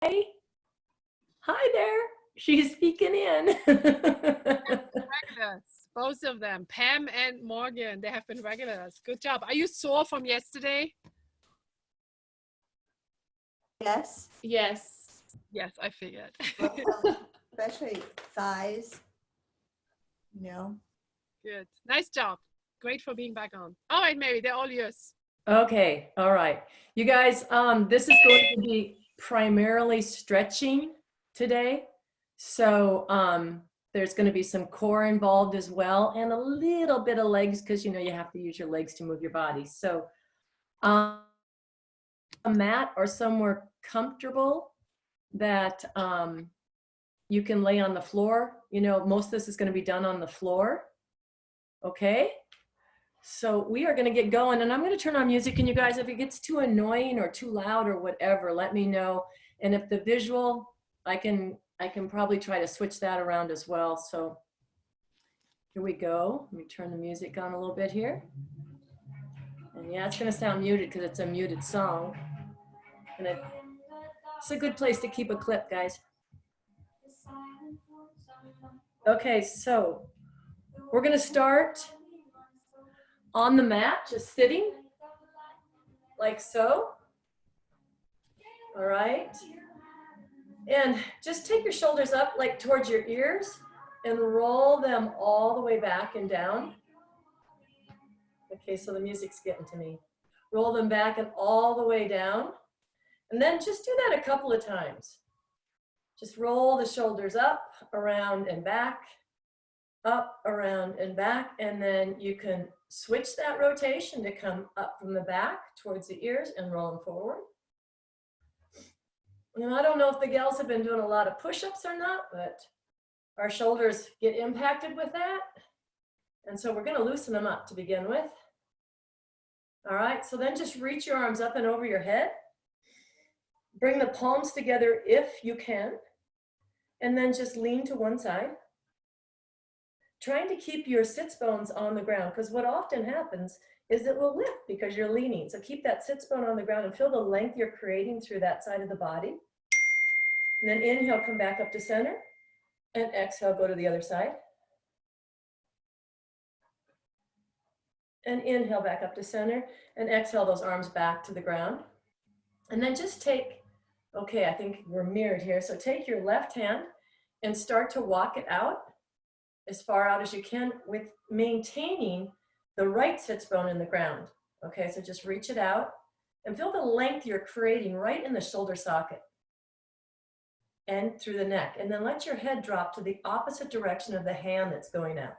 Hi there. She's peeking in. Regulars, both of them, Pam and Morgan, they have been regulars. Good job. Are you sore from yesterday? Yes. Yes. Yes, I figured. Especially thighs. No. Good. Nice job. Great for being back on. All right, Mary, they're all yours. Okay. All right. You guys, this is going to be primarily stretching today. So there's going to be some core involved as well, and a little bit of legs, because you know you have to use your legs to move your body. So a mat or somewhere comfortable that you can lay on the floor. You know, most of this is going to be done on the floor. Okay. So we are going to get going, and I'm going to turn on music, and you guys, if it gets too annoying or too loud or whatever, let me know. And if the visual, I can probably try to switch that around as well. So here we go. Let me turn the music on a little bit here. And yeah, it's going to sound muted because it's a muted song. And it's a good place to keep a clip, guys. Okay, so we're going to start on the mat, just sitting like so. All right. And just take your shoulders up like towards your ears and roll them all the way back and down. Okay, so the music's getting to me. Roll them back and all the way down. And then just do that a couple of times. Just roll the shoulders up, around and back, up, around and back. And then you can switch that rotation to come up from the back towards the ears and roll them forward. And I don't know if the gals have been doing a lot of push-ups or not, but our shoulders get impacted with that. And so we're going to loosen them up to begin with. All right, so then just reach your arms up and over your head. Bring the palms together if you can. And then just lean to one side. Trying to keep your sits bones on the ground, because what often happens is it will lift because you're leaning. So keep that sits bone on the ground and feel the length you're creating through that side of the body. And then inhale, come back up to center. And exhale, go to the other side. And inhale back up to center. And exhale those arms back to the ground. And then just take, okay, I think we're mirrored here. So take your left hand and start to walk it out as far out as you can with maintaining the right sits bone in the ground. Okay, so just reach it out and feel the length you're creating right in the shoulder socket and through the neck. And then let your head drop to the opposite direction of the hand that's going out.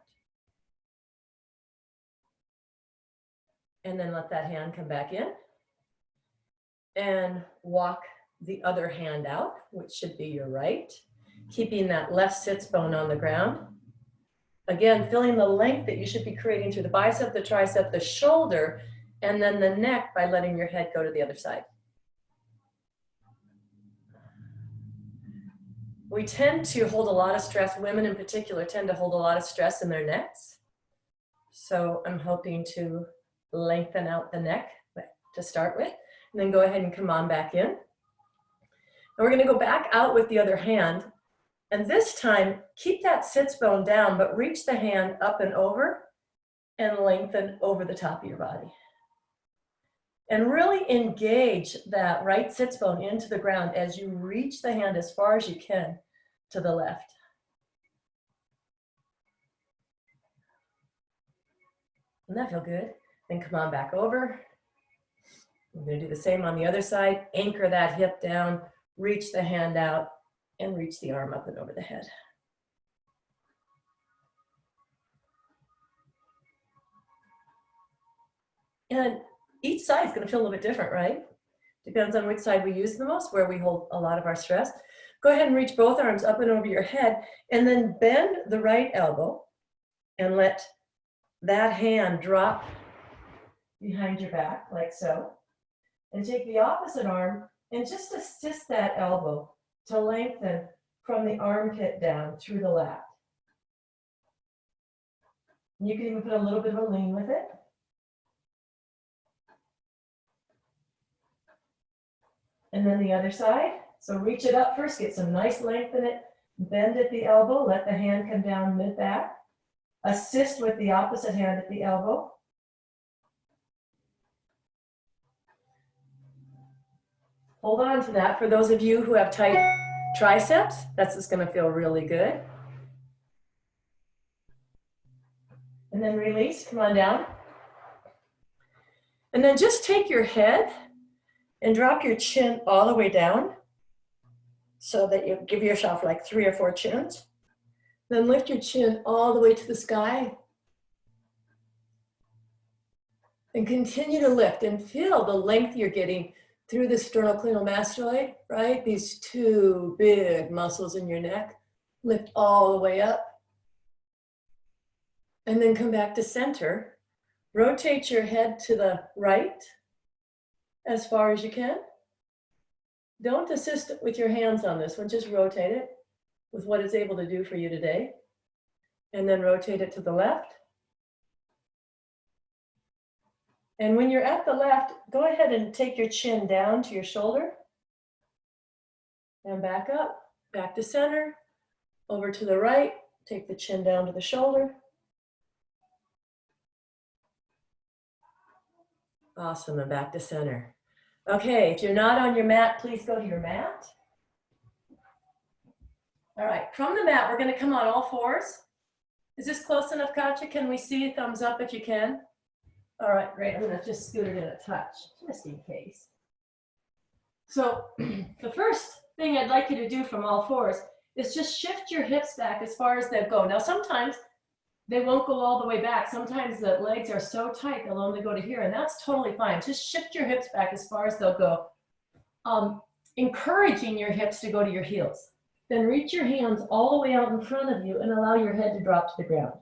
And then let that hand come back in and walk the other hand out, which should be your right, keeping that left sits bone on the ground. Again, feeling the length that you should be creating through the bicep, the tricep, the shoulder, and then the neck by letting your head go to the other side. We tend to hold a lot of stress, women in particular tend to hold a lot of stress in their necks. So I'm hoping to lengthen out the neck to start with, and then go ahead and come on back in. And we're going to go back out with the other hand. And this time, keep that sits bone down, but reach the hand up and over and lengthen over the top of your body. And really engage that right sits bone into the ground as you reach the hand as far as you can to the left. Doesn't that feel good? Then come on back over. We're going to do the same on the other side. Anchor that hip down, reach the hand out, and reach the arm up and over the head. And each side is going to feel a little bit different, right? Depends on which side we use the most, where we hold a lot of our stress. Go ahead and reach both arms up and over your head, and then bend the right elbow and let that hand drop behind your back, like so. And take the opposite arm and just assist that elbow to lengthen from the armpit down through the lat. You can even put a little bit of a lean with it. And then the other side, So reach it up first, get some nice length in it, bend at the elbow, let the hand come down mid-back. Assist with the opposite hand at the elbow. Hold on to that. For those of you who have tight triceps, that's just gonna feel really good. And then release, come on down. And then just take your head and drop your chin all the way down so that you give yourself like 3 or 4 chins. Then lift your chin all the way to the sky. And continue to lift and feel the length you're getting through the sternocleidomastoid, right? These 2 big muscles in your neck. Lift all the way up. And then come back to center. Rotate your head to the right as far as you can. Don't assist with your hands on this one, just rotate it with what it's able to do for you today. And then rotate it to the left. And when you're at the left, go ahead and take your chin down to your shoulder. And back up, back to center, over to the right, take the chin down to the shoulder. Awesome, and back to center. Okay, if you're not on your mat, please go to your mat. All right, from the mat, we're gonna come on all fours. Is this close enough, Katya? Can we see a thumbs up if you can? All right, great. I'm gonna just scoot it in a touch, just in case. So the first thing I'd like you to do from all fours is just shift your hips back as far as they'll go. Now, sometimes they won't go all the way back. Sometimes the legs are so tight, they'll only go to here, and that's totally fine. Just shift your hips back as far as they'll go, encouraging your hips to go to your heels. Then reach your hands all the way out in front of you and allow your head to drop to the ground.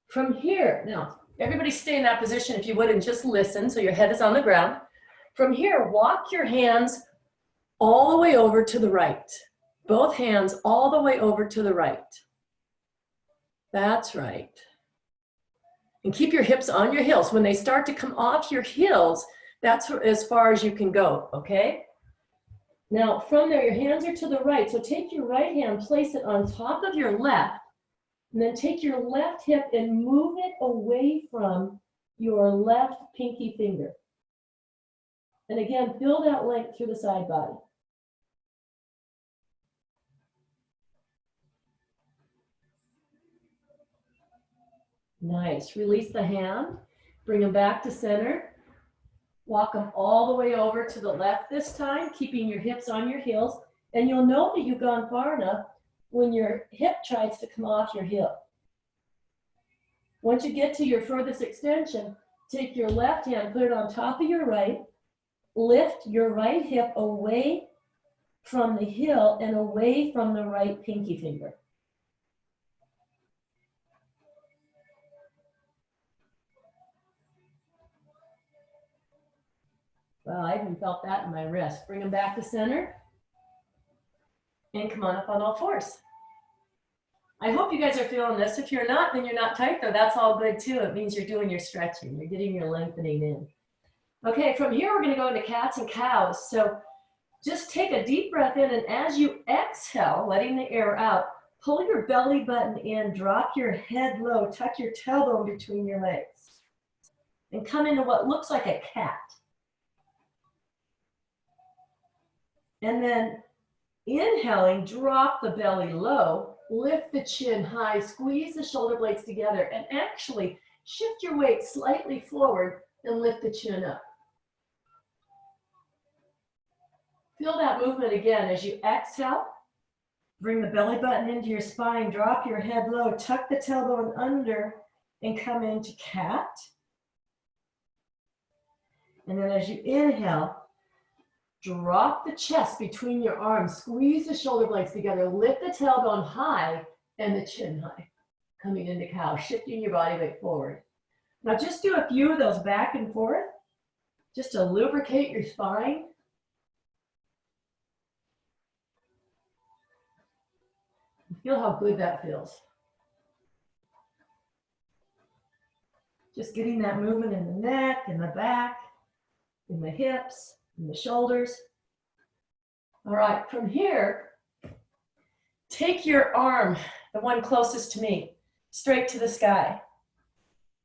From here, now, everybody stay in that position if you would and just listen so your head is on the ground. From here, walk your hands all the way over to the right. Both hands all the way over to the right. That's right. And keep your hips on your heels. When they start to come off your heels, that's as far as you can go, okay? Now, from there, your hands are to the right. So take your right hand, place it on top of your left, and then take your left hip and move it away from your left pinky finger. And again, feel that length through the side body. Nice. Release the hand. Bring them back to center. Walk them all the way over to the left this time, keeping your hips on your heels. And you'll know that you've gone far enough when your hip tries to come off your heel. Once you get to your furthest extension, take your left hand, put it on top of your right, lift your right hip away from the heel and away from the right pinky finger. Wow, I even felt that in my wrist. Bring them back to center and come on up on all fours. I hope you guys are feeling this. If you're not, then you're not tight though. That's all good too. It means you're doing your stretching. You're getting your lengthening in. Okay, from here, we're gonna go into cats and cows. So just take a deep breath in, and as you exhale, letting the air out, pull your belly button in, drop your head low, tuck your tailbone between your legs, and come into what looks like a cat. And then inhaling, drop the belly low, lift the chin high, squeeze the shoulder blades together, and actually shift your weight slightly forward and lift the chin up. Feel that movement again as you exhale. Bring the belly button into your spine, drop your head low, tuck the tailbone under, and come into cat. And then as you inhale, drop the chest between your arms, squeeze the shoulder blades together, lift the tailbone high and the chin high, coming into cow, shifting your body weight forward. Now just do a few of those back and forth, just to lubricate your spine. Feel how good that feels. Just getting that movement in the neck, in the back, in the hips. and the shoulders. All right, from here, take your arm, the one closest to me, straight to the sky.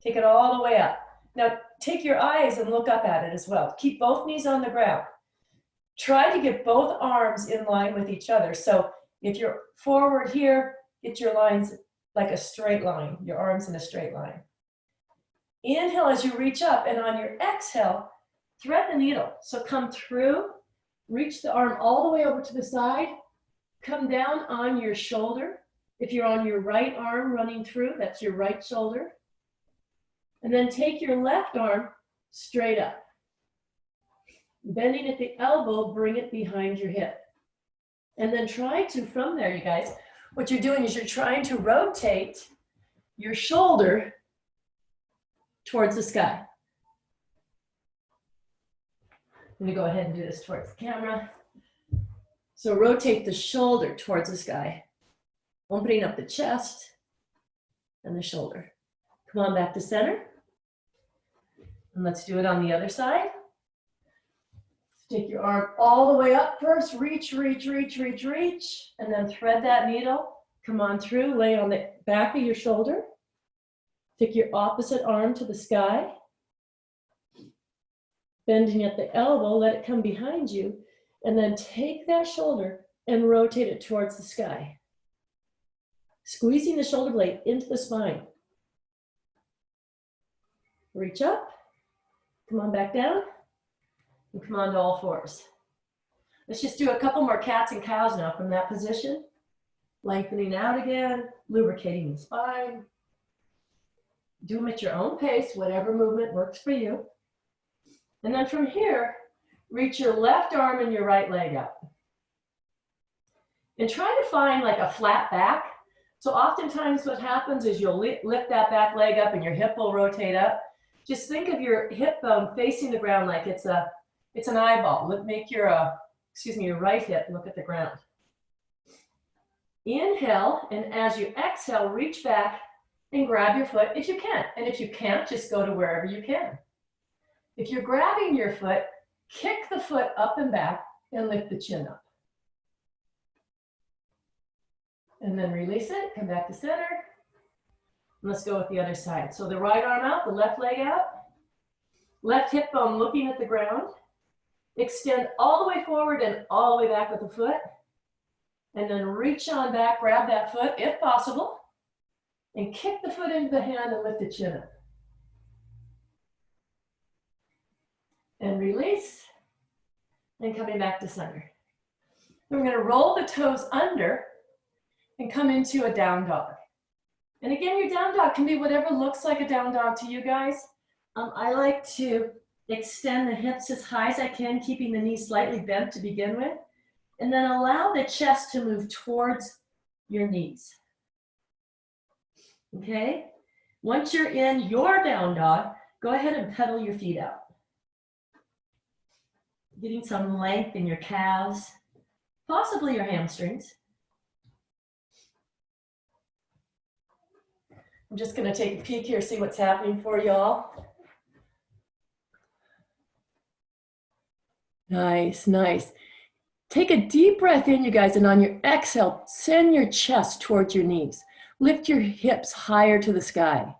Take it all the way up. Now, take your eyes and look up at it as well. Keep both knees on the ground. Try to get both arms in line with each other. So if you're forward here, get your lines like a straight line, your arms in a straight line. Inhale as you reach up, and on your exhale, thread the needle. So come through, reach the arm all the way over to the side, come down on your shoulder. If you're on your right arm running through, that's your right shoulder. And then take your left arm straight up. Bending at the elbow, bring it behind your hip. And then try to, from there, you guys, what you're doing is you're trying to rotate your shoulder towards the sky. Let me go ahead and do this towards the camera. So rotate the shoulder towards the sky, opening up the chest and the shoulder. Come on back to center. And let's do it on the other side. Take your arm all the way up first, reach, reach, reach, reach, reach, and then thread that needle. Come on through, lay on the back of your shoulder. Take your opposite arm to the sky. Bending at the elbow, let it come behind you, and then take that shoulder and rotate it towards the sky. Squeezing the shoulder blade into the spine. Reach up, come on back down, and come on to all fours. Let's just do a couple more cats and cows now from that position. Lengthening out again, lubricating the spine. Do them at your own pace, whatever movement works for you. And then from here, reach your left arm and your right leg up. And try to find like a flat back. So oftentimes what happens is you'll lift that back leg up and your hip will rotate up. Just think of your hip bone facing the ground like it's an eyeball. Make your right hip look at the ground. Inhale, and as you exhale, reach back and grab your foot if you can. And if you can't, just go to wherever you can. If you're grabbing your foot, kick the foot up and back and lift the chin up. And then release it, come back to center. And let's go with the other side. So the right arm out, the left leg out. Left hip bone looking at the ground. Extend all the way forward and all the way back with the foot. And then reach on back, grab that foot if possible. And kick the foot into the hand and lift the chin up. And release. And coming back to center. Then we're going to roll the toes under and come into a down dog. And again, your down dog can be whatever looks like a down dog to you guys. I like to extend the hips as high as I can, keeping the knees slightly bent to begin with. And then allow the chest to move towards your knees. Okay? Once you're in your down dog, go ahead and pedal your feet out. Getting some length in your calves, possibly your hamstrings. I'm just going to take a peek here, see what's happening for y'all. Nice, nice. Take a deep breath in, you guys, and on your exhale, send your chest towards your knees. Lift your hips higher to the sky.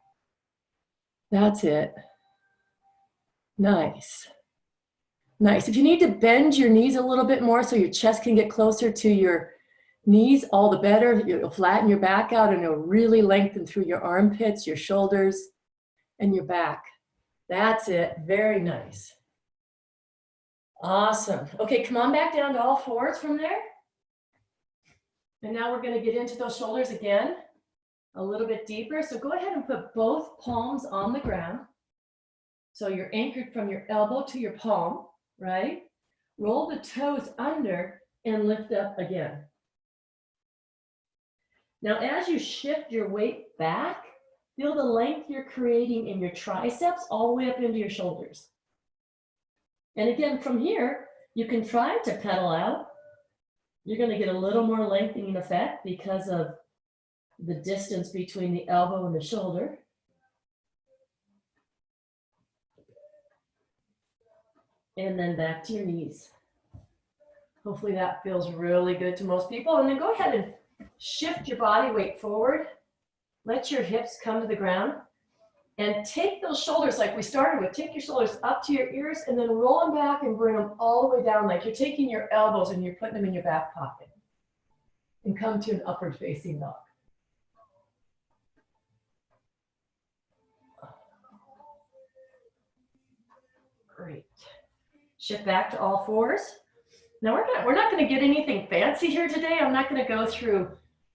That's it. Nice. Nice. If you need to bend your knees a little bit more so your chest can get closer to your knees, all the better. You'll flatten your back out and it'll really lengthen through your armpits, your shoulders, and your back. That's it. Very nice. Awesome. Okay, come on back down to all fours from there. And now we're going to get into those shoulders again a little bit deeper. So go ahead and put both palms on the ground. So you're anchored from your elbow to your palm, right? Roll the toes under and lift up again. Now, as you shift your weight back, feel the length you're creating in your triceps all the way up into your shoulders. And again, from here, you can try to pedal out. You're going to get a little more lengthening effect because of the distance between the elbow and the shoulder. And then back to your knees. Hopefully that feels really good to most people. And then go ahead and shift your body weight forward. Let your hips come to the ground. And take those shoulders like we started with. Take your shoulders up to your ears and then roll them back and bring them all the way down like you're taking your elbows and you're putting them in your back pocket. And come to an upward facing dog. Great. Shift back to all fours. Now we're not going to get anything fancy here today. I'm not going to go through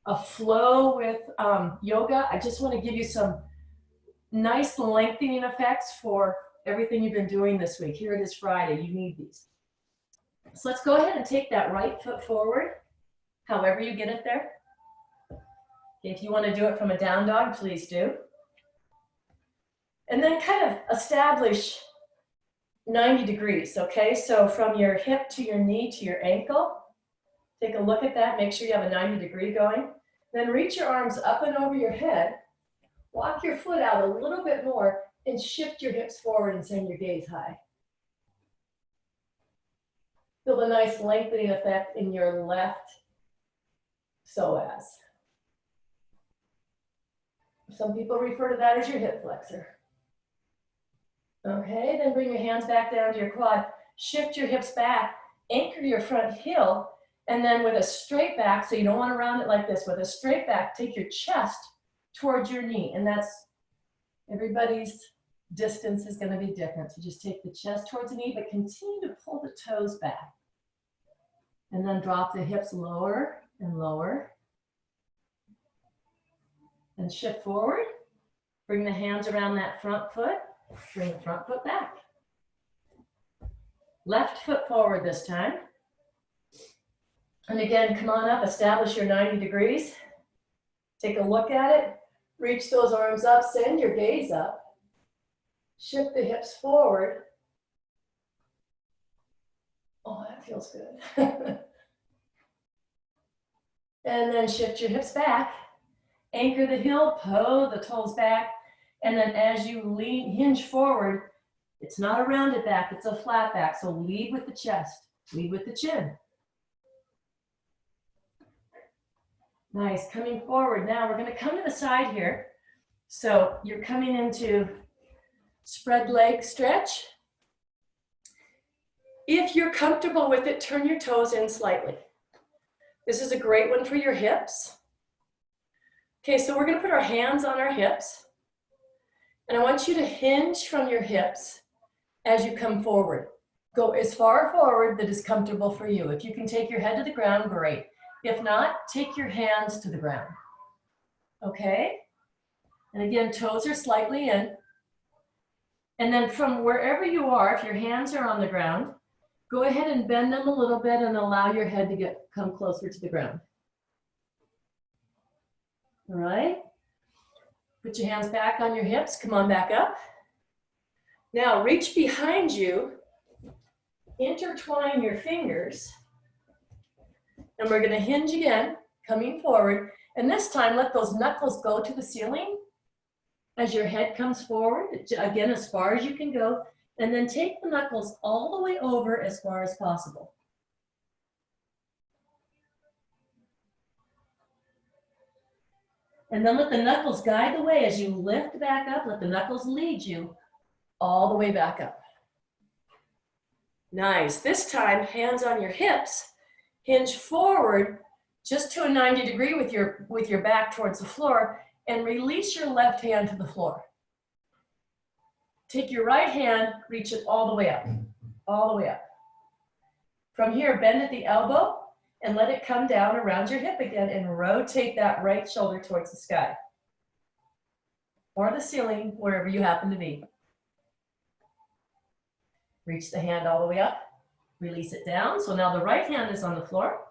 a flow with yoga. I just want to give you some nice lengthening effects for everything you've been doing this week. Here it is Friday. You need these. So let's go ahead and take that right foot forward, however you get it there. If you want to do it from a down dog, please do. And then kind of establish 90 degrees, okay? So from your hip to your knee to your ankle, take a look at that, make sure you have a 90-degree going. Then reach your arms up and over your head, walk your foot out a little bit more, and shift your hips forward and send your gaze high. Feel the nice lengthening effect in your left psoas. Some people refer to that as your hip flexor. Okay, then bring your hands back down to your quad. Shift your hips back, anchor your front heel, and then with a straight back, so you don't want to round it like this, with a straight back, take your chest towards your knee. And that's, everybody's distance is going to be different. So just take the chest towards the knee, but continue to pull the toes back. And then drop the hips lower and lower. And shift forward. Bring the hands around that front foot. Bring the front foot back. Left foot forward this time. And again, come on up, establish your 90 degrees. Take a look at it. Reach those arms up, send your gaze up. Shift the hips forward. Oh, that feels good. And then shift your hips back. Anchor the heel, pull the toes back. And then as you lean, hinge forward, it's not a rounded back, it's a flat back. So lead with the chest, lead with the chin. Nice, coming forward. Now we're gonna come to the side here. So you're coming into spread leg stretch. If you're comfortable with it, turn your toes in slightly. This is a great one for your hips. Okay, so we're gonna put our hands on our hips. And I want you to hinge from your hips as you come forward. Go as far forward that is comfortable for you. If you can take your head to the ground, great. If not, take your hands to the ground. Okay? And again, toes are slightly in. And then from wherever you are, if your hands are on the ground, go ahead and bend them a little bit and allow your head to come closer to the ground. All right? Put your hands back on your hips, come on back up. Now reach behind you, intertwine your fingers, and we're gonna hinge again, coming forward. And this time, let those knuckles go to the ceiling as your head comes forward, again, as far as you can go, and then take the knuckles all the way over as far as possible. And then let the knuckles guide the way as you lift back up. Let the knuckles lead you all the way back up. Nice. This time, hands on your hips, hinge forward just to a 90 degree with your back towards the floor, and release your left hand to the floor. Take your right hand, reach it all the way up, all the way up. From here, bend at the elbow, and let it come down around your hip again and rotate that right shoulder towards the sky or the ceiling, wherever you happen to be. Reach the hand all the way up, release it down. So now the right hand is on the floor.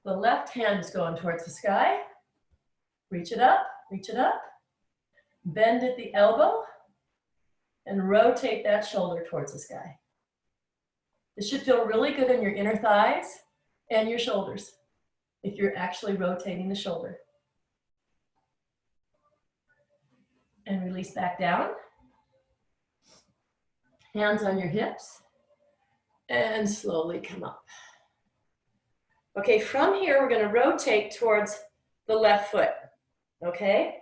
The left hand is going towards the sky. Reach it up, bend at the elbow, and rotate that shoulder towards the sky. This should feel really good in your inner thighs and your shoulders, if you're actually rotating the shoulder. And release back down. Hands on your hips. and slowly come up. Okay, from here, we're gonna rotate towards the left foot, okay?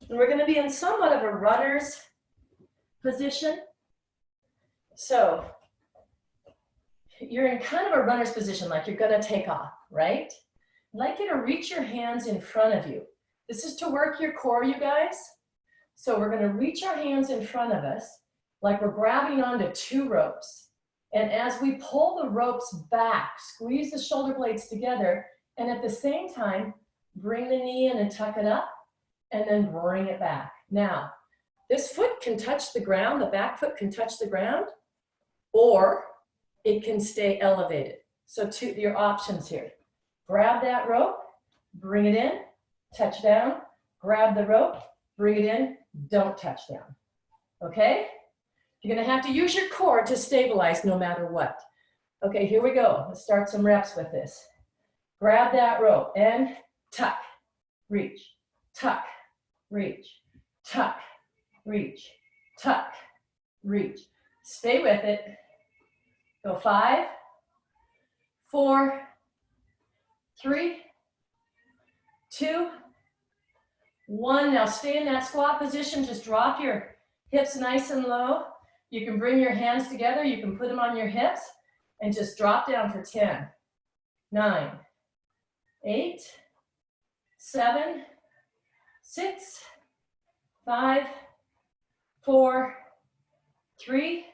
And we're gonna be in somewhat of a runner's position. So you're in kind of a runner's position, like you're gonna take off, right? I'd like you to reach your hands in front of you. This is to work your core, you guys. So we're gonna reach our hands in front of us, like we're grabbing onto 2 ropes. And as we pull the ropes back, squeeze the shoulder blades together, and at the same time, bring the knee in and tuck it up, and then bring it back. Now, this foot can touch the ground, the back foot can touch the ground, or it can stay elevated. So your options here. Grab that rope, bring it in, touch down, grab the rope, bring it in, don't touch down, okay? You're gonna have to use your core to stabilize no matter what. Okay, here we go. Let's start some reps with this. Grab that rope and tuck, reach, tuck, reach, tuck, reach, tuck, reach. Stay with it. Go 5, 4, 3, 2, 1. Now stay in that squat position. Just drop your hips nice and low. You can bring your hands together. You can put them on your hips and just drop down for 10, 9, 8, 7, 6, 5, 4, 3,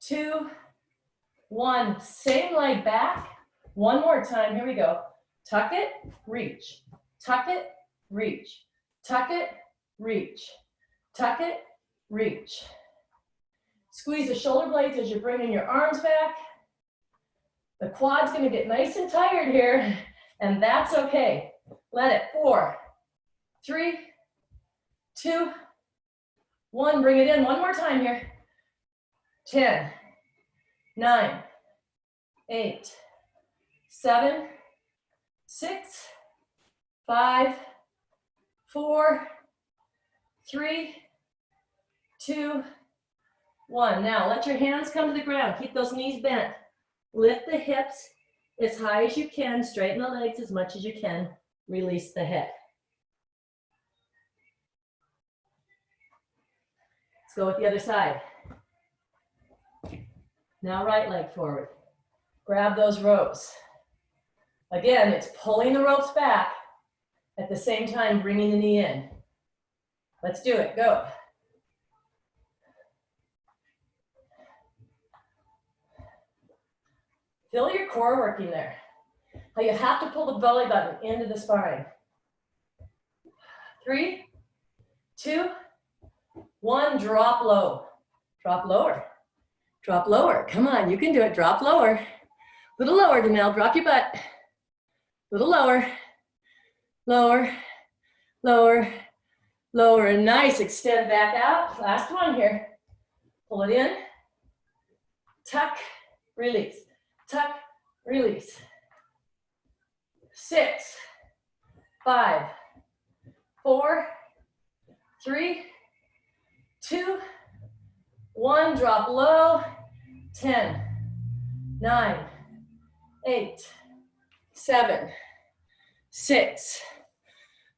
2, 1. Same leg back. One more time. Here we go. Tuck it, reach. Tuck it, reach. Tuck it, reach. Tuck it, reach. Squeeze the shoulder blades as you're bringing your arms back. The quad's gonna get nice and tired here, and that's okay. Let it. 4, 3, 2, 1. Bring it in one more time here. 10, 9, 8, 7, 6, 5, 4, 3, 2, 1. Now let your hands come to the ground. Keep those knees bent. Lift the hips as high as you can. Straighten the legs as much as you can. Release the head. Let's go with the other side. Now right leg forward. Grab those ropes. Again, it's pulling the ropes back at the same time bringing the knee in. Let's do it. Go. Feel your core working there. How you have to pull the belly button into the spine. 3, 2, 1. Drop low. Drop lower. Drop lower. Come on, you can do it. Drop lower. Little lower, Danelle. Drop your butt. Little lower. Lower. Lower. Lower. Nice. Extend back out. Last one here. Pull it in. Tuck. Release. Tuck. Release. 6, 5, 4, 3, 2, 1. Drop low. 10, 9, 8, 7, 6,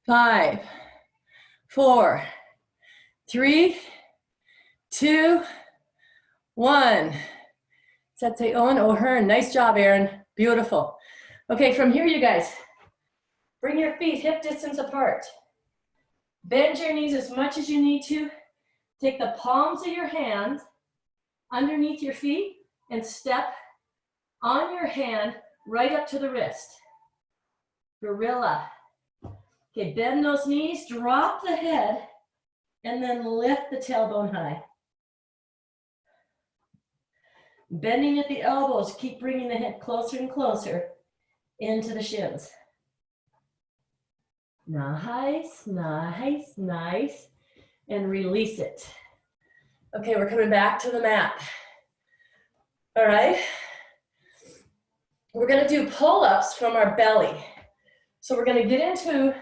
5, 4, 3, 2, 1. Setsai Owen O'Hearn. Nice job, Aaron. Beautiful. Okay, from here, you guys, bring your feet hip distance apart. Bend your knees as much as you need to. Take the palms of your hands underneath your feet and step on your hand right up to the wrist. Gorilla. Okay, bend those knees, drop the head, and then lift the tailbone high. Bending at the elbows, keep bringing the head closer and closer into the shins. Nice, nice, nice. And release it. Okay, we're coming back to the mat. All right. We're gonna do pull-ups from our belly. So we're gonna get into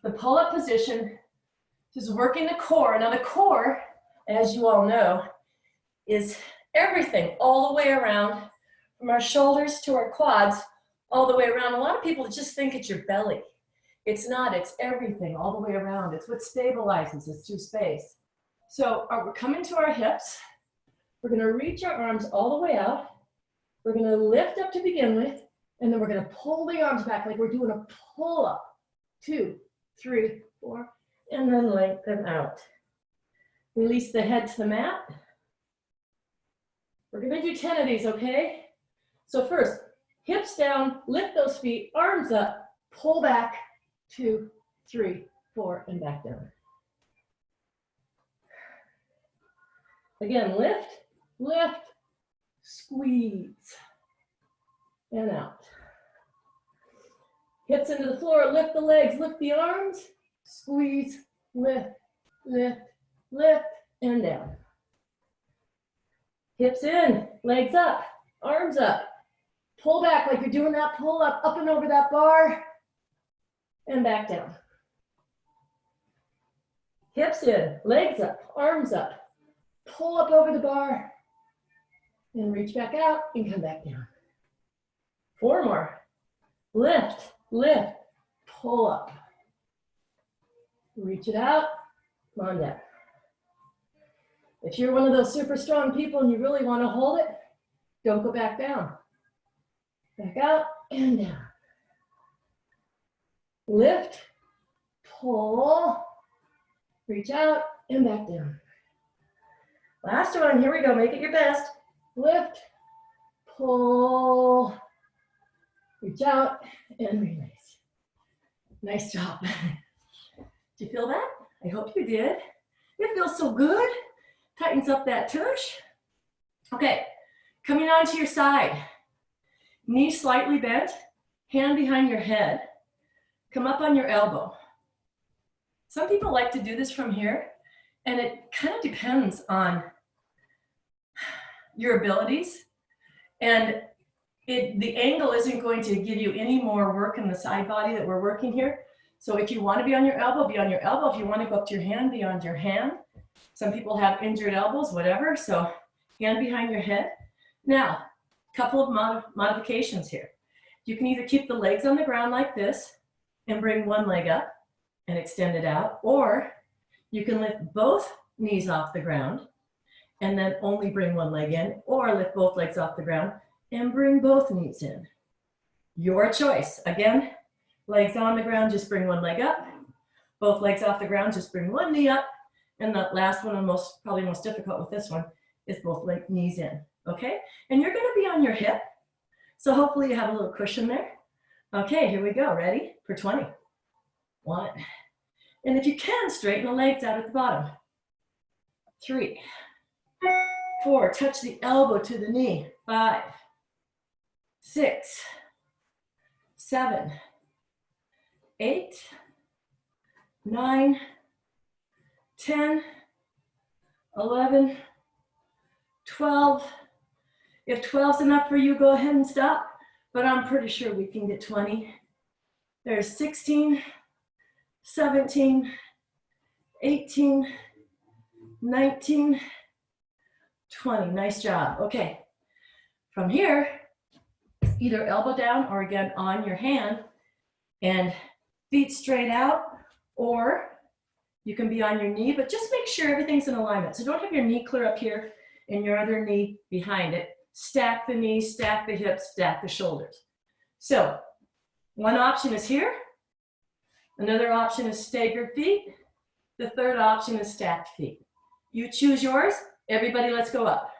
the pull-up position, just working the core. Now the core, as you all know, is everything all the way around, from our shoulders to our quads, all the way around. A lot of people just think it's your belly. It's not, it's everything all the way around. It's what stabilizes us through space. So we're coming to our hips. We're gonna reach our arms all the way out. We're gonna lift up to begin with, and then we're gonna pull the arms back like we're doing a pull-up. 2, 3, 4, and then lengthen out. Release the head to the mat. We're gonna do 10 of these, okay? So first, hips down, lift those feet, arms up, pull back, 2, 3, 4, and back down. Again, lift, lift, squeeze, and out. Hips into the floor, lift the legs, lift the arms, squeeze, lift, lift, lift, and down. Hips in, legs up, arms up. Pull back like you're doing that pull up and over that bar, and back down. Hips in, legs up, arms up. Pull up over the bar, and reach back out and come back down. 4 more. Lift, lift, pull up. Reach it out, come on down. If you're one of those super strong people and you really want to hold it, don't go back down. Back out and down. Lift, pull, reach out and back down. Last one, here we go, make it your best. Lift, pull, reach out and release. Nice job. Did you feel that? I hope you did. It feels so good. Tightens up that tush. Okay, coming onto your side. Knees slightly bent, hand behind your head. Come up on your elbow. Some people like to do this from here, and it kind of depends on your abilities. And the angle isn't going to give you any more work in the side body that we're working here. So if you want to be on your elbow, be on your elbow. If you want to go up to your hand, be on your hand. Some people have injured elbows, whatever. So hand behind your head. Now, a couple of modifications here. You can either keep the legs on the ground like this and bring one leg up and extend it out, or you can lift both knees off the ground and then only bring one leg in, or lift both legs off the ground and bring both knees in. Your choice. Again, legs on the ground, just bring one leg up. Both legs off the ground, just bring one knee up. And the last one, and probably most difficult with this one, is both knees in, okay? And you're gonna be on your hip, so hopefully you have a little cushion there. Okay, here we go, ready? For 20. 1. And if you can, straighten the legs out at the bottom. 3. 4, touch the elbow to the knee. 5. 6. 7. 8. 9. 10, 11, 12. If 12's enough for you, go ahead and stop, but I'm pretty sure we can get 20. There's 16, 17, 18, 19, 20. Nice job. Okay. From here, either elbow down or again on your hand and feet straight out, or you can be on your knee, but just make sure everything's in alignment. So don't have your knee clear up here and your other knee behind it. Stack the knees, stack the hips, stack the shoulders. So one option is here. Another option is staggered feet. The third option is stacked feet. You choose yours. Everybody, let's go up.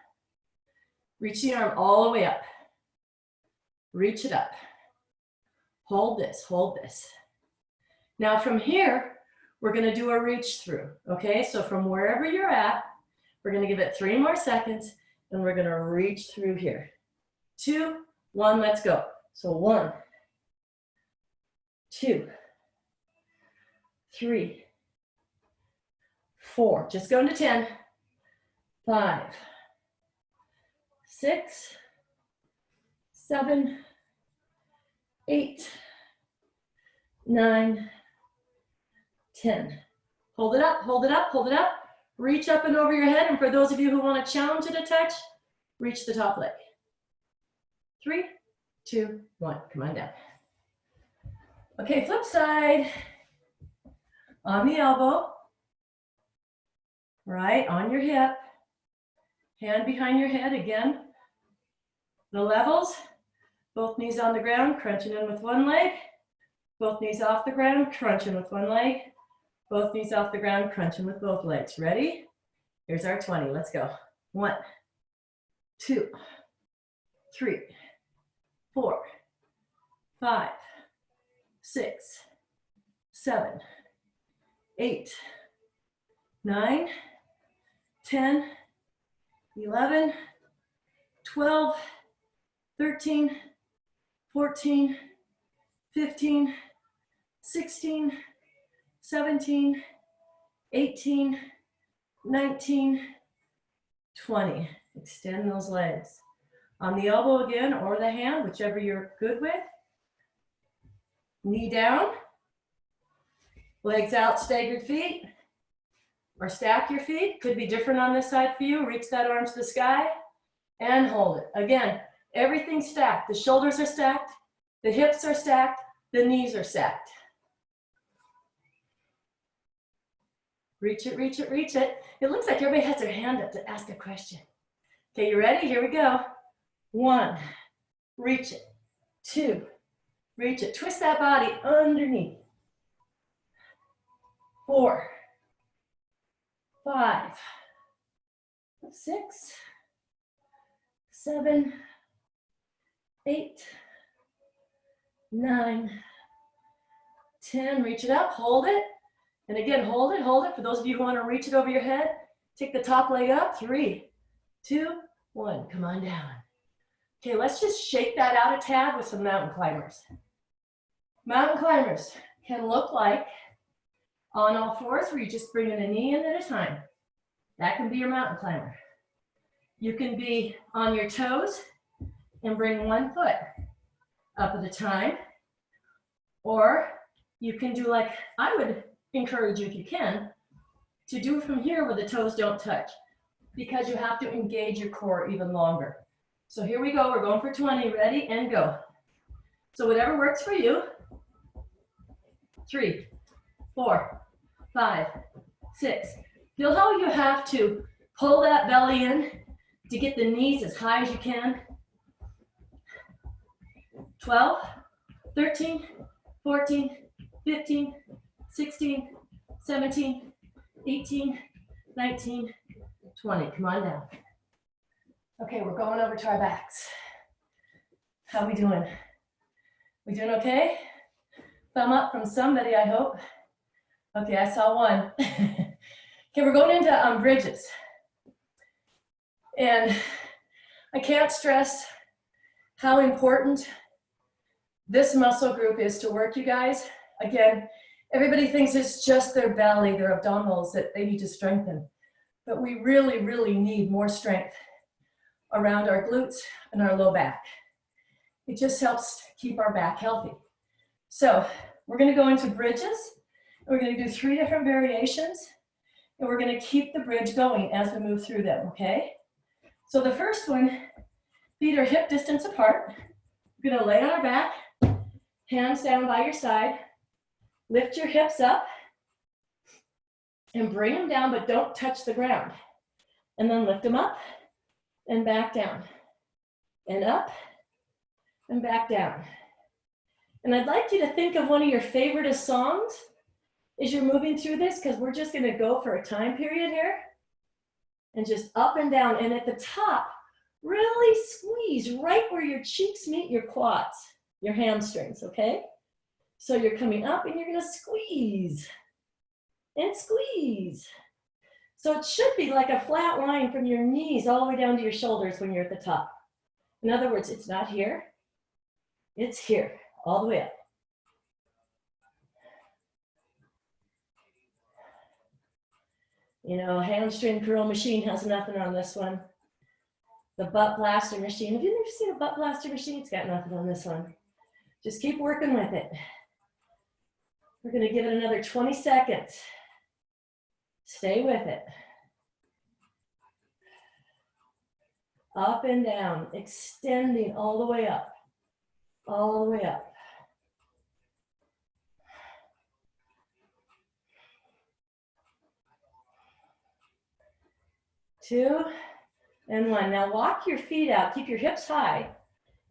Reach the arm all the way up. Reach it up. Hold this, hold this. Now from here, we're gonna do a reach through, okay? So from wherever you're at, we're gonna give it 3 more seconds and we're gonna reach through here. 2, 1, let's go. So 1, 2, 3, 4, just going to 10, 5, 6, 7, 8, 9, 10. Hold it up, hold it up, hold it up. Reach up and over your head. And for those of you who want to challenge it a touch, reach the top leg. 3, 2, 1, come on down. Okay, flip side. On the elbow, right on your hip, hand behind your head again. The levels, both knees on the ground, crunching in with one leg, both knees off the ground, crunching with one leg, both knees off the ground, crunching with both legs. Ready? Here's our 20, let's go. 1, 2, 3, 4, 5, 6, 7, 8, 9, 10, 11, 12, 13, 14, 15, 16, 17, 18, 19, 20. Extend those legs. On the elbow again, or the hand, whichever you're good with. Knee down. Legs out, staggered feet. Or stack your feet. Could be different on this side for you. Reach that arm to the sky and hold it. Again, everything's stacked. The shoulders are stacked. The hips are stacked. The knees are stacked. Reach it, reach it, reach it. It looks like everybody has their hand up to ask a question. Okay, you ready? Here we go. 1, reach it. 2, reach it. Twist that body underneath. 4, 5, 6, 7, 8, 9, 10. Reach it up, hold it. And again, hold it, hold it. For those of you who want to reach it over your head, take the top leg up. 3, 2, 1. Come on down. Okay, let's just shake that out a tad with some mountain climbers. Mountain climbers can look like on all fours, where you just bring in a knee in at a time. That can be your mountain climber. You can be on your toes and bring one foot up at a time. Or you can do like I would encourage you, if you can, to do from here where the toes don't touch, because you have to engage your core even longer. So here we go. We're going for 20. Ready and go. So whatever works for you. 3, 4, 5, 6. Feel how you have to pull that belly in to get the knees as high as you can. 12, 13, 14, 15, 16, 17, 18, 19, 20. Come on down. Okay, we're going over to our backs. How we doing? We doing okay? Thumb up from somebody, I hope. Okay, I saw one. Okay, we're going into bridges. And I can't stress how important this muscle group is to work, you guys. Again, everybody thinks it's just their belly, their abdominals that they need to strengthen. But we really, really need more strength around our glutes and our low back. It just helps keep our back healthy. So we're going to go into bridges. We're going to do 3 different variations, and we're going to keep the bridge going as we move through them, okay? So the first one, feet are hip distance apart. We're going to lay on our back, hands down by your side, lift your hips up, and bring them down, but don't touch the ground. And then lift them up and back down, and up and back down. And I'd like you to think of one of your favoriteest songs as you're moving through this, because we're just going to go for a time period here. And just up and down. And at the top, really squeeze right where your cheeks meet your quads, your hamstrings, okay? So you're coming up and you're going to squeeze and squeeze. So it should be like a flat line from your knees all the way down to your shoulders when you're at the top. In other words, it's not here, it's here, all the way up. You know, hamstring curl machine has nothing on this one. The butt blaster machine, have you ever seen a butt blaster machine? It's got nothing on this one. Just keep working with it. We're gonna give it another 20 seconds. Stay with it. Up and down, extending all the way up, all the way up. 2 and 1. Now walk your feet out, keep your hips high,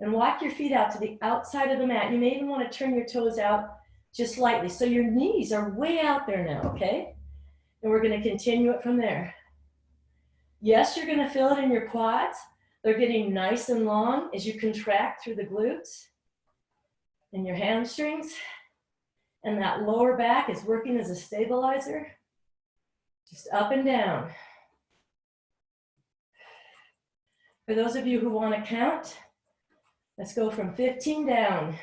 and walk your feet out to the outside of the mat. You may even want to turn your toes out just slightly. So your knees are way out there now, okay? And we're going to continue it from there. Yes, you're going to feel it in your quads. They're getting nice and long as you contract through the glutes and your hamstrings. And that lower back is working as a stabilizer. Just up and down. For those of you who want to count, let's go from 15 down.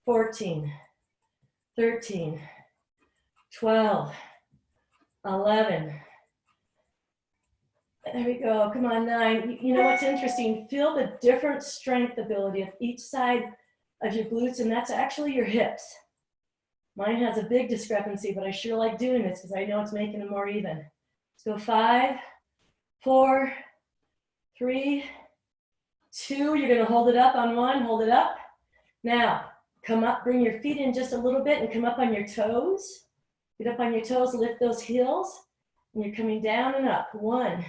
14, 13, 12, 11. There we go. Come on, 9. You know what's interesting? Feel the different strength ability of each side of your glutes, and that's actually your hips. Mine has a big discrepancy, but I sure like doing this because I know it's making them more even. Let's go 5, 4, 3, 2. You're going to hold it up on 1. Hold it up. Now, come up, bring your feet in just a little bit and come up on your toes. Get up on your toes, lift those heels, and you're coming down and up. 1.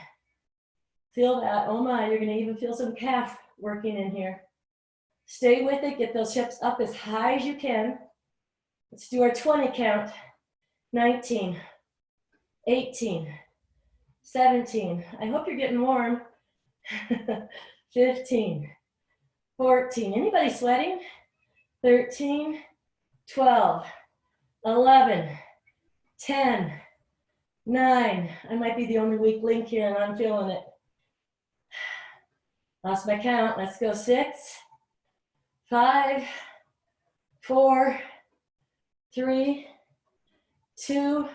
Feel that. Oh my, you're going to even feel some calf working in here. Stay with it. Get those hips up as high as you can. Let's do our 20 count. 19, 18, 17. I hope you're getting warm. 15, 14. Anybody sweating? 13, 12, 11, 10, 9. I might be the only weak link here and I'm feeling it. Lost my count. Let's go 6, 5, 4, 3, 2,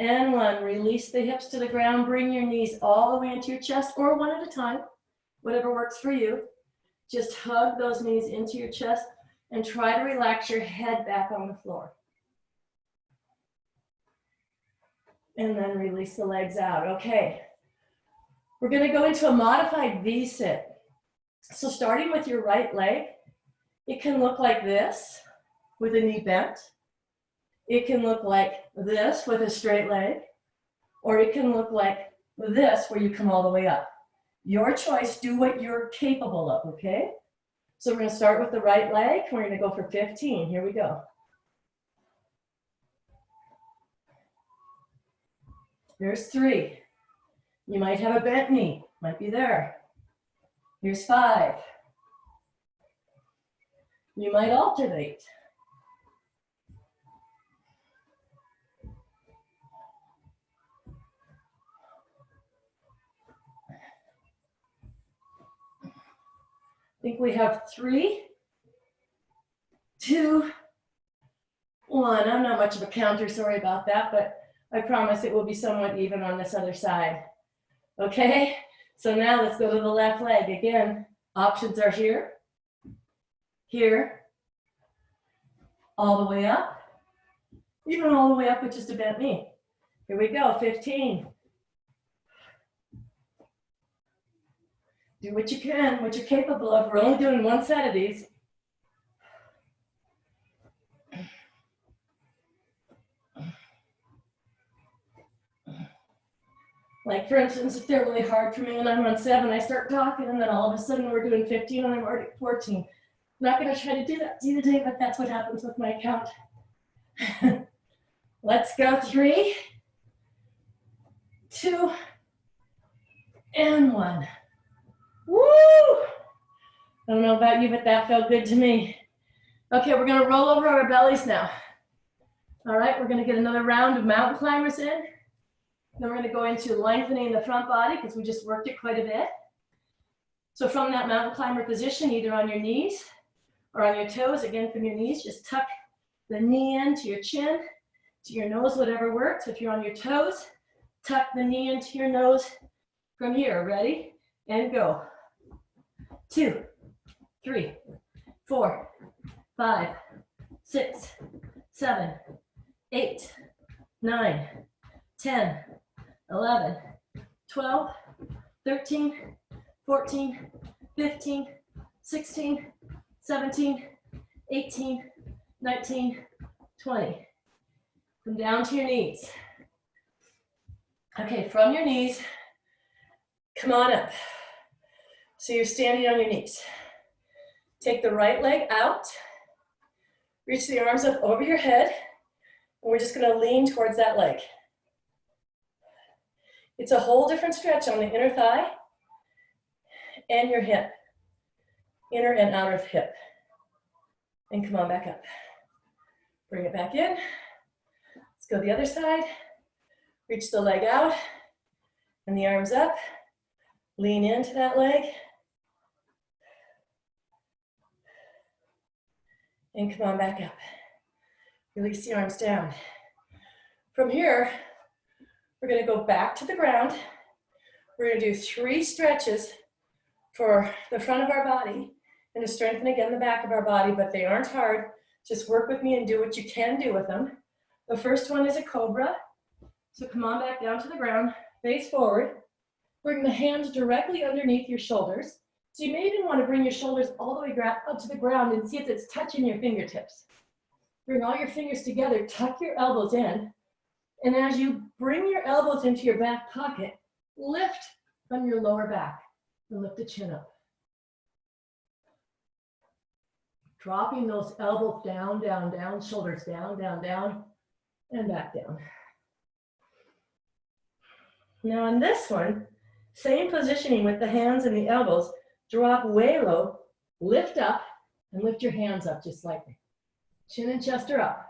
and 1. Release the hips to the ground. Bring your knees all the way into your chest or one at a time, whatever works for you. Just hug those knees into your chest and try to relax your head back on the floor. And then release the legs out. Okay. We're going to go into a modified V-sit. So starting with your right leg, it can look like this with a knee bent. It can look like this with a straight leg, or it can look like this where you come all the way up. Your choice, do what you're capable of, okay? So we're going to start with the right leg. We're going to go for 15. Here we go. Here's 3. You might have a bent knee, might be there. Here's 5. You might alternate. I think we have 3, 2, 1. I'm not much of a counter, sorry about that, but I promise it will be somewhat even on this other side. Okay, so now let's go to the left leg. Again, options are here, here, all the way up, even all the way up with just a bent knee. Here we go, 15. Do what you can, what you're capable of. We're only doing one set of these. Like for instance, if they're really hard for me and I'm on 7, I start talking and then all of a sudden we're doing 15 and I'm already at 14. I'm not gonna try to do that today, but that's what happens with my count. Let's go 3, 2, and 1. Woo! I don't know about you, but that felt good to me. Okay, we're gonna roll over our bellies now. All right, we're gonna get another round of mountain climbers in. Then we're gonna go into lengthening the front body because we just worked it quite a bit. So from that mountain climber position, either on your knees or on your toes, again from your knees, just tuck the knee into your chin, to your nose, whatever works. If you're on your toes, tuck the knee into your nose from here. Ready? And go. 2, 3, 4, 5, 6, 7, 8, 9, 10, 11, 12, 13, 14, 15, 16, 17, 18, 19, 20. Come down to your knees. Okay, from your knees, come on up. So you're standing on your knees. Take the right leg out. Reach the arms up over your head. And we're just gonna lean towards that leg. It's a whole different stretch on the inner thigh and your hip. Inner and outer hip. And come on back up. Bring it back in. Let's go the other side. Reach the leg out and the arms up. Lean into that leg. And come on back up. Release the arms down. From here, we're gonna go back to the ground. We're gonna do 3 stretches for the front of our body and to strengthen again the back of our body, but they aren't hard. Just work with me and do what you can do with them. The first one is a cobra. So come on back down to the ground, face forward. Bring the hands directly underneath your shoulders. So you may even want to bring your shoulders all the way up to the ground and see if it's touching your fingertips. Bring all your fingers together, tuck your elbows in. And as you bring your elbows into your back pocket, lift from your lower back and lift the chin up. Dropping those elbows down, down, down, shoulders down, down, down, and back down. Now on this one, same positioning with the hands and the elbows, drop way low, lift up, and lift your hands up just slightly. Chin and chest are up.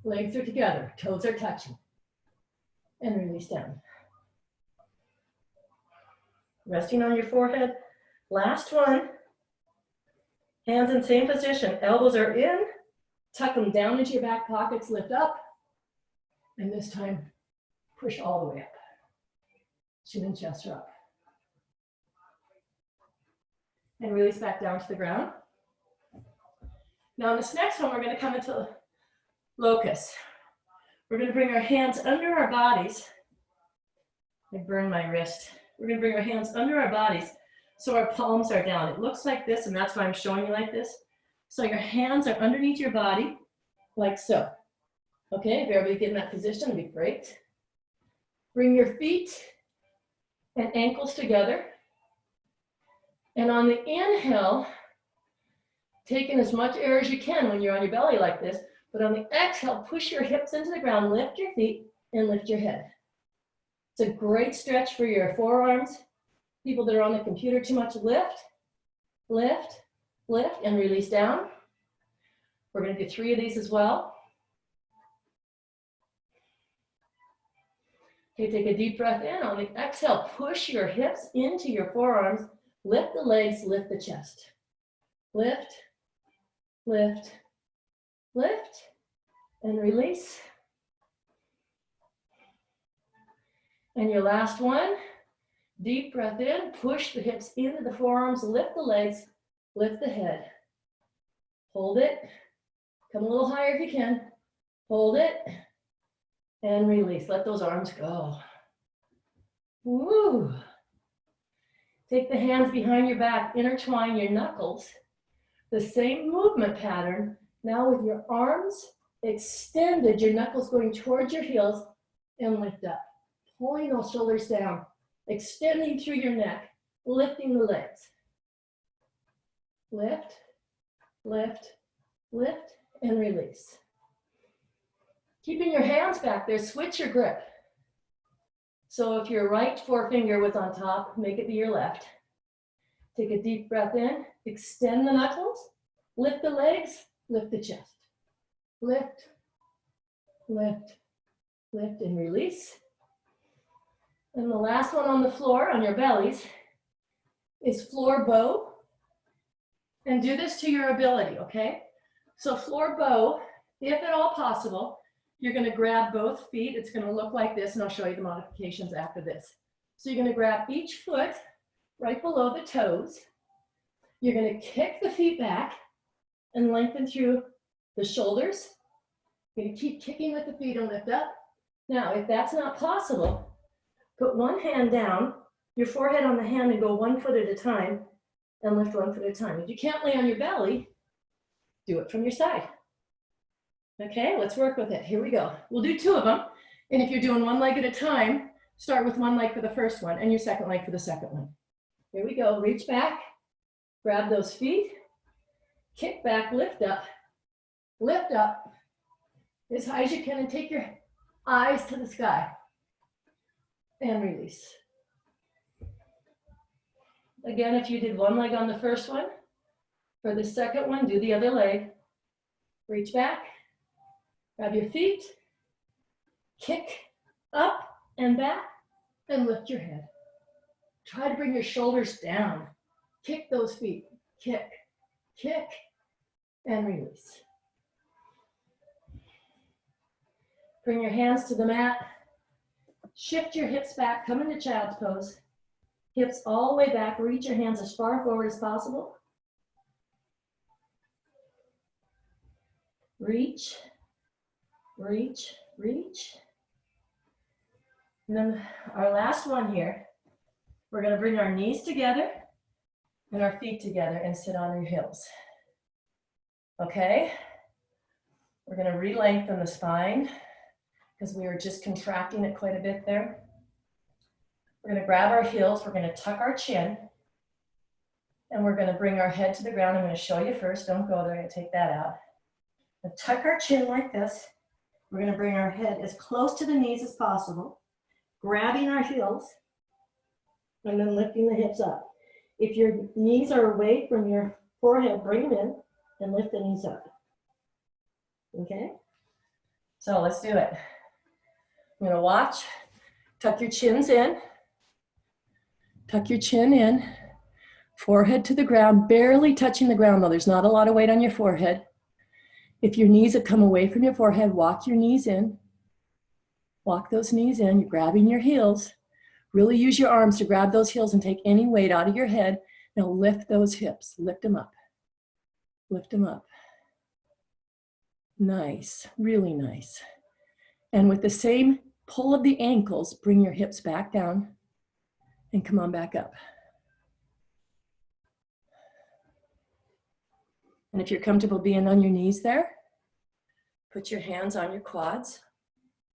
Legs are together, toes are touching. And release down. Resting on your forehead. Last one. Hands in same position, elbows are in, tuck them down into your back pockets, lift up, and this time, push all the way up. Chin and chest are up. And release back down to the ground. Now in this next one, we're gonna come into locust. We're gonna bring our hands under our bodies. I burned my wrist. We're gonna bring our hands under our bodies so our palms are down. It looks like this, and that's why I'm showing you like this. So your hands are underneath your body, like so. Okay, if everybody get in that position, it'd be great. Bring your feet and ankles together. And on the inhale, take in as much air as you can when you're on your belly like this, but on the exhale, push your hips into the ground, lift your feet, and lift your head. It's a great stretch for your forearms. People that are on the computer too much, lift, lift, lift, and release down. We're gonna do 3 of these as well. Okay, take a deep breath in. On the exhale, push your hips into your forearms, lift the legs, lift the chest. Lift, lift, lift, and release. And your last one, deep breath in, push the hips into the forearms, lift the legs, lift the head. Hold it, come a little higher if you can. Hold it, and release. Let those arms go. Woo. Take the hands behind your back, intertwine your knuckles. The same movement pattern, now with your arms extended, your knuckles going towards your heels, and lift up. Pulling those shoulders down, extending through your neck, lifting the legs. Lift, lift, lift, and release. Keeping your hands back there, switch your grip. So if your right forefinger was on top, make it be your left. Take a deep breath in, extend the knuckles, lift the legs, lift the chest. Lift, lift, lift, and release. And the last one on the floor, on your bellies, is floor bow. And do this to your ability, okay? So floor bow, if at all possible, you're gonna grab both feet. It's gonna look like this, and I'll show you the modifications after this. So you're gonna grab each foot right below the toes. You're gonna kick the feet back and lengthen through the shoulders. You're gonna keep kicking with the feet and lift up. Now, if that's not possible, put one hand down, your forehead on the hand and go 1 foot at a time and lift 1 foot at a time. If you can't lay on your belly, do it from your side. Okay, let's work with it. Here we go. We'll do 2 of them. And if you're doing 1 leg at a time, start with 1 leg for the first one and your second leg for the second one. Here we go. Reach back, grab those feet, kick back, lift up as high as you can and take your eyes to the sky and release. Again, if you did 1 leg on the first one, for the second one, do the other leg. Reach back, grab your feet, kick up and back, and lift your head. Try to bring your shoulders down. Kick those feet, kick, and release. Bring your hands to the mat. Shift your hips back, come into child's pose. Hips all the way back, reach your hands as far forward as possible. Reach, reach, reach. And then our last one here, we're gonna bring our knees together and our feet together and sit on your heels. Okay? We're gonna re-lengthen the spine because we were just contracting it quite a bit there. We're gonna grab our heels, we're gonna tuck our chin, and we're gonna bring our head to the ground. I'm gonna show you first, don't go there, I'm gonna take that out. Now tuck our chin like this. We're gonna bring our head as close to the knees as possible, grabbing our heels, and then lifting the hips up. If your knees are away from your forehead, bring them in and lift the knees up. Okay? So let's do it. I'm gonna watch, tuck your chins in, tuck your chin in, forehead to the ground, barely touching the ground though. There's not a lot of weight on your forehead. If your knees have come away from your forehead, walk your knees in. Walk those knees in, you're grabbing your heels. Really use your arms to grab those heels and take any weight out of your head. Now lift those hips, lift them up. Lift them up. Nice, really nice. And with the same pull of the ankles, bring your hips back down and come on back up. And if you're comfortable being on your knees there, put your hands on your quads.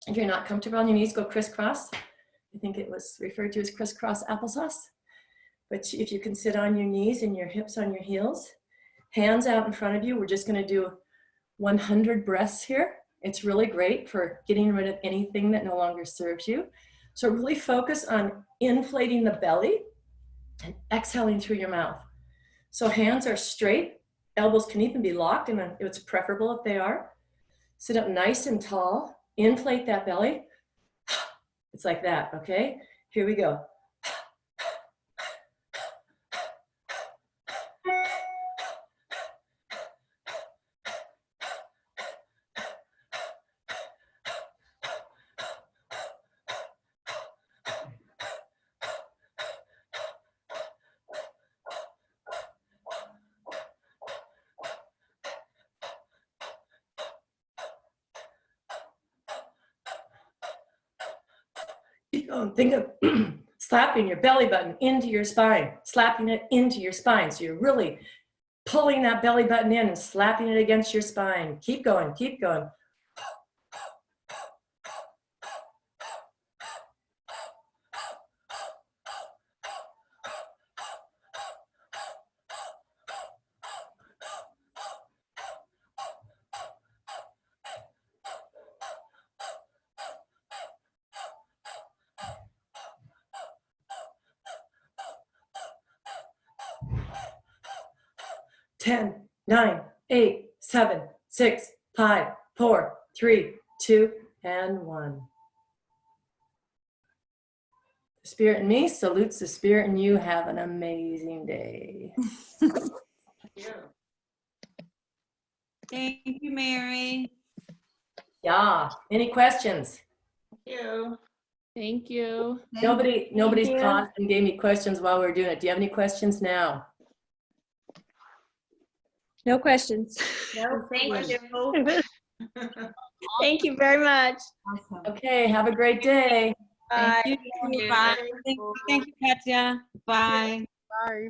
If you're not comfortable on your knees, go crisscross. I think it was referred to as crisscross applesauce. But if you can sit on your knees and your hips on your heels, hands out in front of you, we're just gonna do 100 breaths here. It's really great for getting rid of anything that no longer serves you. So really focus on inflating the belly and exhaling through your mouth. So hands are straight, elbows can even be locked, and it's preferable if they are. Sit up nice and tall, inflate that belly. It's like that, okay? Here we go. Think of slapping your belly button into your spine, slapping it into your spine. So you're really pulling that belly button in and slapping it against your spine. Keep going, keep going. Ten, 9, 8, 7, 6, 5, 4, 3, 2, and 1. The spirit in me salutes the spirit in you. Have an amazing day. Thank you, Mary. Yeah. Any questions? Thank you. Nobody's paused and gave me questions while we were doing it. Do you have any questions now? No questions. No, thank you. Thank you very much. Awesome. Okay, have a great day. Bye. Thank You too. Bye. Thank you, Katya. Bye. Bye.